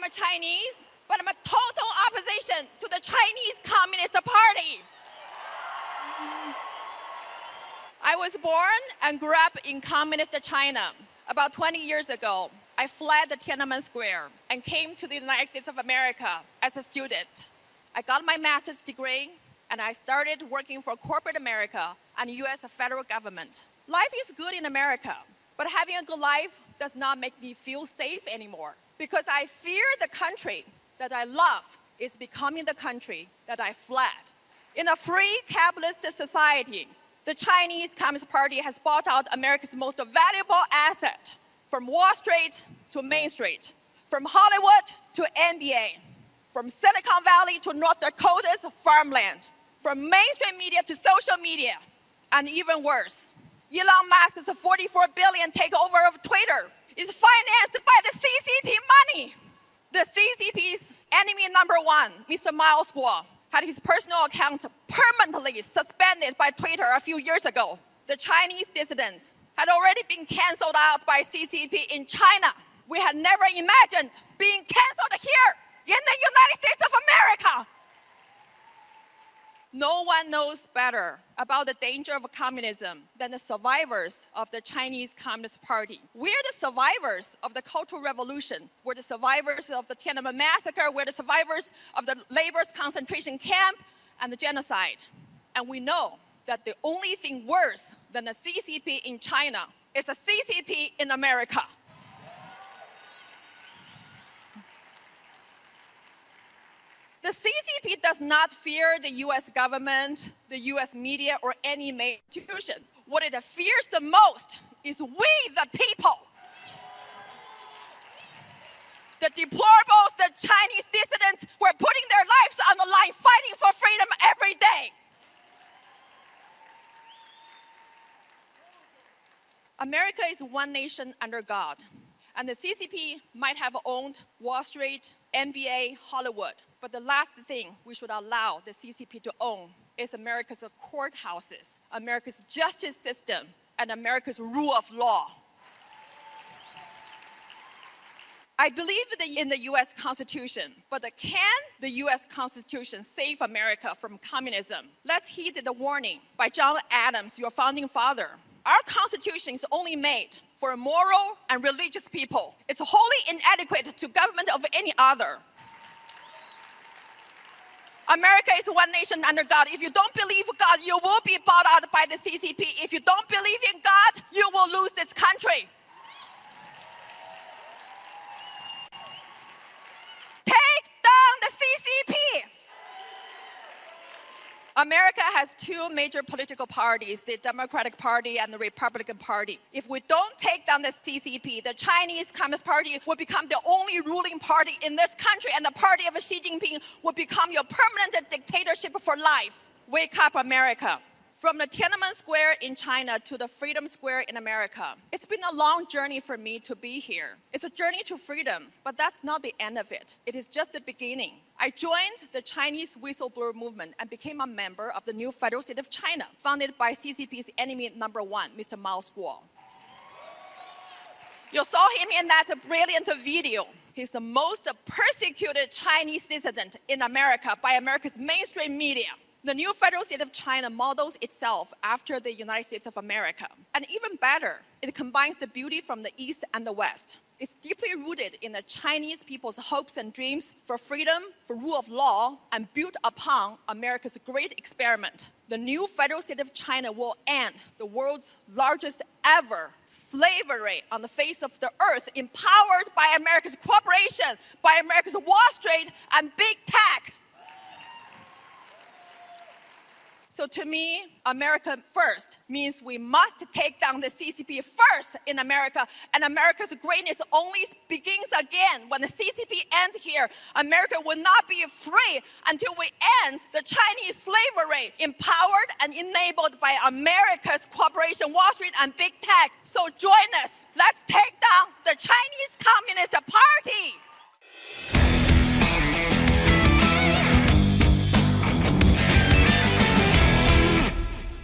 a Chinese, but I'm a total opposition to the Chinese Communist Party. I was born and grew up in communist China. About 20 years ago, I fled the Tiananmen Square and came to the United States of America as a student. I got my master's degree, and I started working for corporate America and the U.S. federal government. Life is good in America, but having a good life does not make me feel safe anymore, because I fear the country that I love is becoming the country that I fled. In a free capitalist society, the Chinese Communist Party has bought out America's most valuable asset, from Wall Street to Main Street, from Hollywood to NBA, from Silicon Valley to North Dakota's farmland, from mainstream media to social media, and even worse, Elon Musk's $44 billion takeover of Twitter is financed by the CCP money. The CCP's enemy number one, Mr. Miles Guo, had his personal account permanently suspended by Twitter a few years ago. The Chinese dissidents had already been canceled out by CCP in China. We had never imagined being canceled here in the United States of America. No one knows better about the danger of communism than the survivors of the Chinese Communist Party. We're the survivors of the Cultural Revolution. We're the survivors of the Tiananmen Massacre. We're the survivors of the laborers' concentration camp and the genocide. And we know that the only thing worse than the CCP in China is a CCP in America. The CCP does not fear the U.S. government, the U.S. media, or any major institution. What it fears the most is we, the people. The deplorables, the Chinese dissidents who are putting their lives on the line, fighting for freedom every day. America is one nation under God, and the CCP might have owned Wall Street, NBA, Hollywood, but the last thing we should allow the CCP to own is America's courthouses, America's justice system, and America's rule of law. I believe in the U.S. Constitution, but can the U.S. Constitution save America from communism? Let's heed the warning by John Adams, your founding father. Our Constitution is only made for a moral and religious people. It's wholly inadequate to government of any other. America is one nation under God. If you don't believe God, you will be bought out by the CCP. If you don't believe in God, you will lose this country. Take down the CCP. America has two major political parties, the Democratic Party and the Republican Party. If we don't take down the CCP, the Chinese Communist Party will become the only ruling party in this country, and the party of Xi Jinping will become your permanent dictatorship for life. Wake up, America. From the Tiananmen Square in China to the Freedom Square in America, it's been a long journey for me to be here. It's a journey to freedom, but that's not the end of it. It is just the beginning. I joined the Chinese whistleblower movement and became a member of the new Federal State of China, founded by CCP's enemy number one, Mr. Miles Guo. You saw him in that brilliant video. He's the most persecuted Chinese dissident in America by America's mainstream media. The new Federal State of China models itself after the United States of America. And even better, it combines the beauty from the East and the West. It's deeply rooted in the Chinese people's hopes and dreams for freedom, for rule of law, and built upon America's great experiment. The new Federal State of China will end the world's largest ever slavery on the face of the earth, empowered by America's corporation, by America's Wall Street and big tech. So to me, America first means we must take down the CCP first in America, and America's greatness only begins again when the CCP ends here. America will not be free until we end the Chinese slavery, empowered and enabled by America's corporation, Wall Street, and big tech. So join us. Let's take down the Chinese Communist Party.